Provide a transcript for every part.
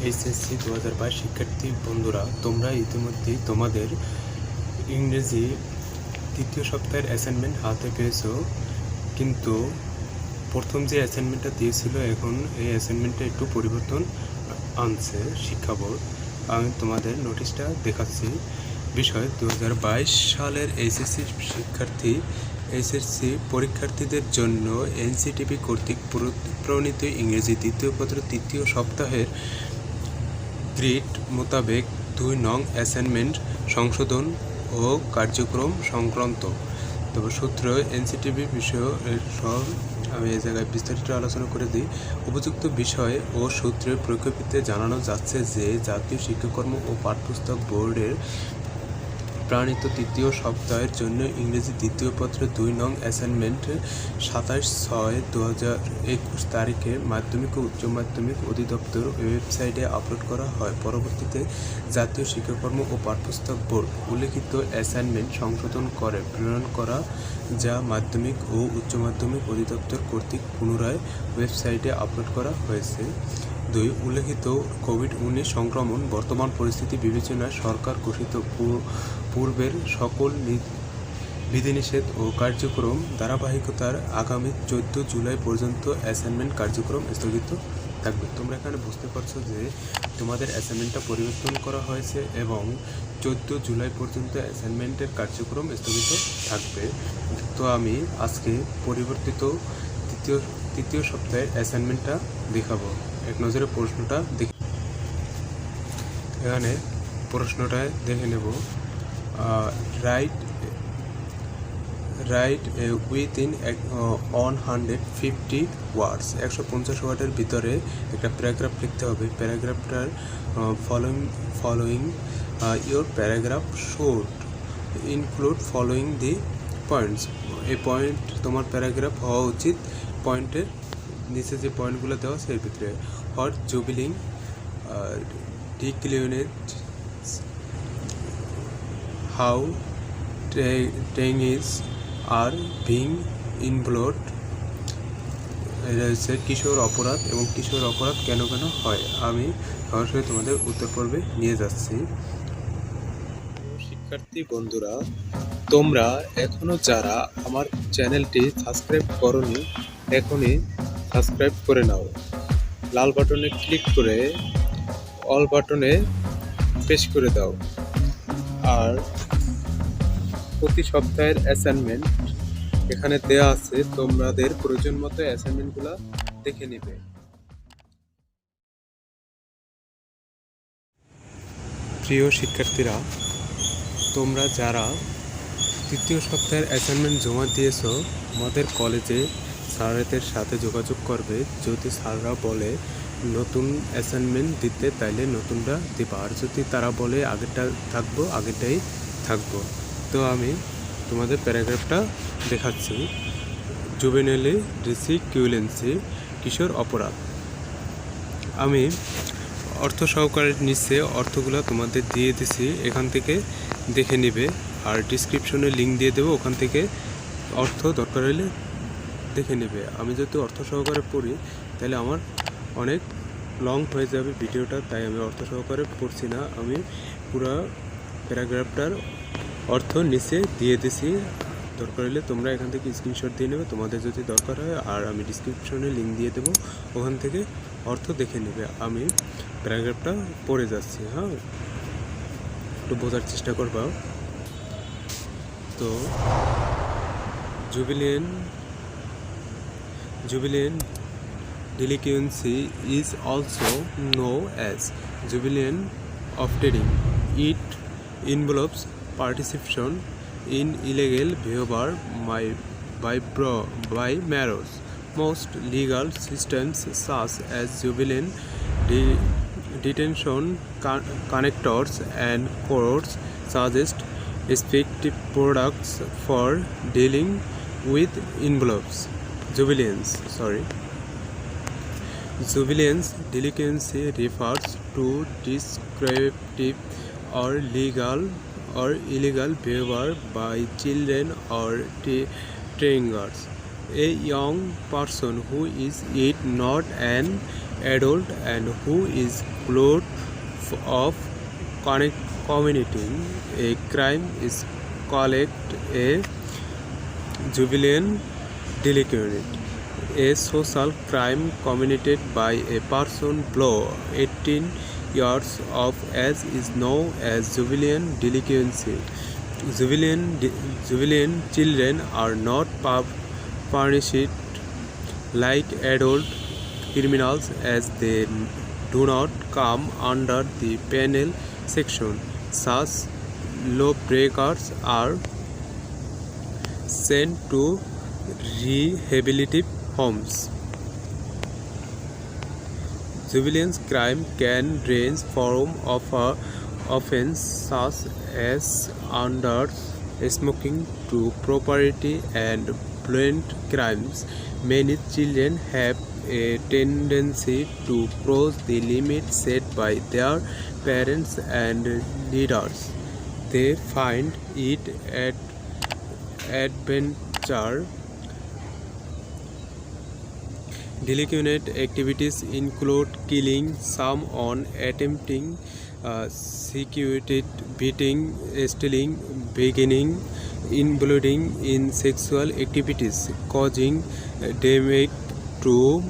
HSC 2022 শিক্ষার্থী বন্ধুরা, তোমরা ইতিমধ্যেই তোমাদের ইংরেজি তৃতীয় সপ্তাহের অ্যাসাইনমেন্ট হাতে পেয়েছো। কিন্তু প্রথম যে অ্যাসাইনমেন্টটা দিয়েছিল, এখন এই অ্যাসাইনমেন্টটা একটু পরিবর্তন আনছে শিক্ষা বোর্ড। আমি তোমাদের নোটিশটা দেখাচ্ছি। বিষয় 2022 সালের এইচএসসি পরীক্ষার্থীদের জন্য এনসিটিবি কর্তৃক প্রণীত ইংরেজি দ্বিতীয় পত্র তৃতীয় সপ্তাহের গ্রিড মোতাবেক 2 নং অ্যাসাইনমেন্ট সংশোধন ও কার্যক্রম সংক্রান্ত। তবে সূত্র এনসিটিবি বিষয় সব আমি এই জায়গায় বিস্তারিত আলোচনা করে দিই। উপযুক্ত বিষয় ও সূত্রের প্রেক্ষাপটে জানানো যাচ্ছে যে জাতীয় শিক্ষাক্রম ও পাঠ্যপুস্তক বোর্ডের প্রণীত তৃতীয় সপ্তাহের জন্য ইংরেজি দ্বিতীয় পত্র 2 নং অ্যাসাইনমেন্ট 27/6/2021 তারিখে মাধ্যমিক ও উচ্চ মাধ্যমিক অধিদপ্তর ওয়েবসাইটে আপলোড করা হয়। পরবর্তীতে জাতীয় শিক্ষাক্রম ও পাঠ্যপুস্তক বোর্ড উল্লিখিত অ্যাসাইনমেন্ট সংশোধন করে প্রেরণ করা, যা মাধ্যমিক ও উচ্চ মাধ্যমিক অধিদপ্তর কর্তৃক পুনরায় ওয়েবসাইটে আপলোড করা হয়েছে। 2. উল্লেখিত কোভিড-19 সংক্রমণ বর্তমান পরিস্থিতি বিবেচনায় সরকার ঘোষিত পূর্বের সকল বিধিনিষেধ ও কার্যক্রম ধারাবাহিকতার আগামী 14 জুলাই পর্যন্ত অ্যাসাইনমেন্ট কার্যক্রম স্থগিত থাকবে। তোমরা এখানে বুঝতে পারছো যে তোমাদের অ্যাসাইনমেন্টটা পরিবর্তন করা হয়েছে এবং 14 জুলাই পর্যন্ত অ্যাসাইনমেন্টের কার্যক্রম স্থগিত থাকবে। তো আমি আজকে পরিবর্তিত তৃতীয় সপ্তাহের অ্যাসাইনমেন্টটা দেখাবো। এক নজরে প্রশ্নটা দেখে এখানে প্রশ্নটা দেখে নেব। রাইট উইথিন 150 ওয়ার্ডস, 150 ওয়ার্ডের ভিতরে একটা প্যারাগ্রাফ লিখতে হবে। প্যারাগ্রাফটার following your paragraph should include following the points. এই পয়েন্ট তোমার প্যারাগ্রাফ হওয়া উচিত। পয়েন্টের নিচে যে পয়েন্টগুলো দেওয়া আছে এর ভিতরে hot জুবিলিং declinates how trainees are being involved। এটা হচ্ছে কিশোর অপরাধ এবং কিশোর অপরাধ কেন কেন হয়। আমি সরাসরি তোমাদের উত্তর পর্বে নিয়ে যাচ্ছি। শিক্ষার্থী বন্ধুরা, তোমরা এখনো যারা আমার চ্যানেলটি সাবস্ক্রাইব করোনি, এখনই সাবস্ক্রাইব করে নাও। লাল বাটনে ক্লিক করে অল বাটনে প্রেস করে দাও। আর প্রতি সপ্তাহের অ্যাসাইনমেন্ট এখানে দেওয়া আছে, তোমাদের প্রয়োজন মতো অ্যাসাইনমেন্টগুলো দেখে নেবে। প্রিয় শিক্ষার্থীরা, তোমরা যারা তৃতীয় সপ্তাহের অ্যাসাইনমেন্ট জমা দিয়েছো, আমাদের কলেজে স্যারদের সাথে যোগাযোগ করবে। যদি স্যাররা বলে নতুন অ্যাসাইনমেন্ট দিতে, তাইলে নতুনটা দিবা। আর যদি তারা বলে আগেরটা থাকবো, আগেরটাই থাকবো। তো আমি তোমাদের প্যারাগ্রাফটা দেখাচ্ছি। জুভেনাইল ডিলিকুয়েন্সি, কিশোর অপরাধ। আমি অর্থ সহকারে নিচে অর্থগুলো তোমাদের দিয়ে দিছি, এখান থেকে দেখে নিবে। আর ডিসক্রিপশনে লিঙ্ক দিয়ে দেবো, ওখান থেকে অর্থ দরকার হলে দেখে নেবে। আমি যদি অর্থ সহকারে পড়ি তাহলে আমার অনেক লং হয়ে যাবে ভিডিওটা, তাই আমি অর্থ সহকারে পড়ছি না। আমি পুরো প্যারাগ্রাফটার অর্থ নিচে দিয়ে দিছি। দরকার হলে তোমরা এখান থেকে স্ক্রিনশট দিয়ে নেবে তোমাদের যদি দরকার হয়। আর আমি ডিসক্রিপশনে লিঙ্ক দিয়ে দেবো, ওখান থেকে অর্থ দেখে নেবে। আমি প্যারাগ্রাফটা পড়ে যাচ্ছি। হ্যাঁ, একটু বোঝার চেষ্টা করবা। তো juvenile delinquency is also known as juvenile offending. It involves participation in illegal behavior by minors. Most legal systems such as juvenile detention connectors and courts suggest effective products for dealing with Juvenile delinquency refers to descriptive or legal or illegal behavior by children or teenagers. A young person who is yet not an adult and who is clothed of committing a crime is called a juvenile delinquent. A social crime committed by a person below 18 years of age is known as juvenile delinquency. Juvenile children are not punished like adult criminals as they do not come under the penal section. Such lawbreakers are sent to rehabilitative homes. Juvenile crime can range from offences such as under smoking to property and violent crimes. Many children have a tendency to cross the limits set by their parents and leaders. They find it adventure. Delinquent activities include killing someone, attempting security, beating, stealing, beginning, involving in sexual activities, causing damage to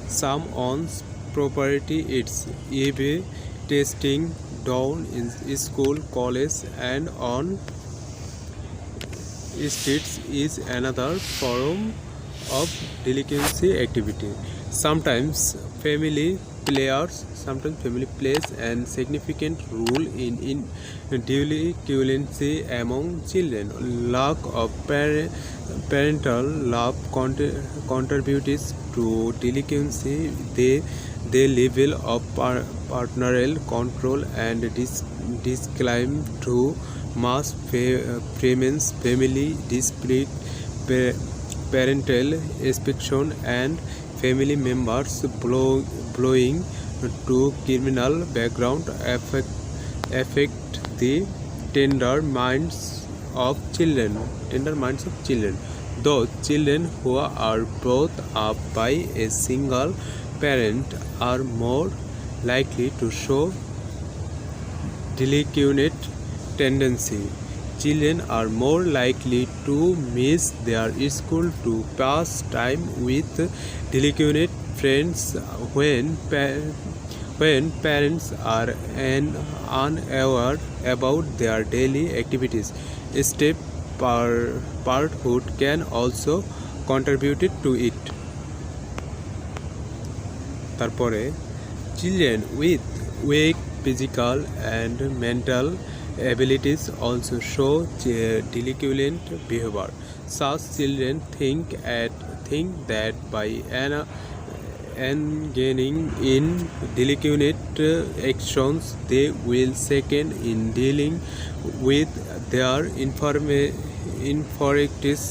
someone's property. It's EB testing down in school, college, and on streets is another form of delinquency activity. Sometimes family plays an significant role in delinquency among children. Lack of parental love contributes to delinquency. The level of parental control and discipline to mass payments, family dispute, parental inspection, and family members belonging to criminal background affect the tender minds of children. Those children who are brought up by a single parent are more likely to show delinquent tendency. Children are more likely to miss their school to pass time with delinquent friends when parents are unaware about their daily activities. Step parenthood can also contribute to it. তারপরে children with weak physical and mental abilities also show delinquent behavior. Such children think that by engaging in delinquent actions they will succeed in dealing with their infirmities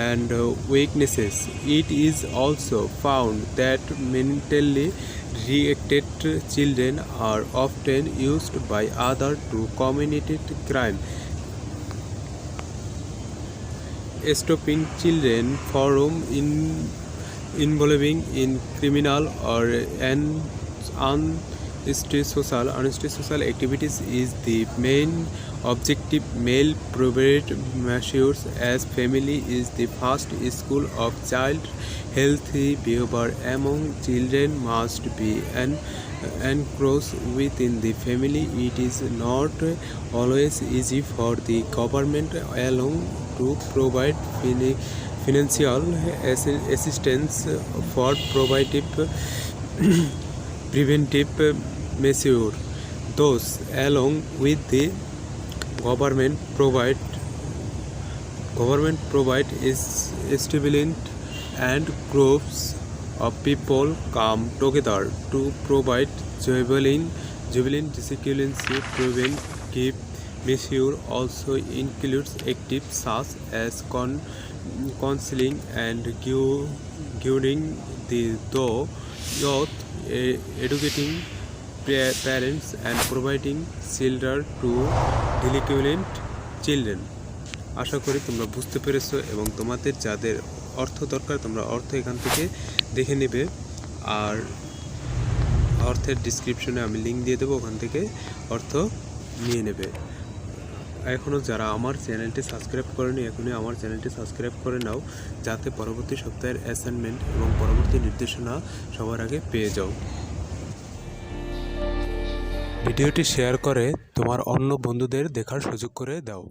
and weaknesses. It is also found that mentally retarded children are often used by others to commit crime. Stopping children from involving in criminal or unstable social activities is the main objective. Male provided measures as family is the first school of child healthy behavior among children must be encouraged within the family. It is not always easy for the government alone to provide financial assistance for preventive measures. Those along with the government provide establishment and groups of people come together to provide juvenile delinquency preventive measures. Also includes activities such as counseling and guiding the youth, educating parents and providing shelter to delinquent children. আশা করি তোমরা বুঝতে পেরেছো এবং তোমাদের যাদের অর্থ দরকার তোমরা অর্থ এখান থেকে দেখে নেবে। আর অর্থের ডিসক্রিপশনে আমি লিঙ্ক দিয়ে দেবো, ওখান থেকে অর্থ নিয়ে নেবে। এখনও যারা আমার চ্যানেলটি সাবস্ক্রাইব করেনি, এখনই আমার চ্যানেলটি সাবস্ক্রাইব করে নাও, যাতে পরবর্তী সপ্তাহের অ্যাসাইনমেন্ট এবং পরবর্তী নির্দেশনা সবার আগে পেয়ে যাও। ভিডিওটি শেয়ার করে তোমার অন্য বন্ধুদের দেখার সুযোগ করে দাও।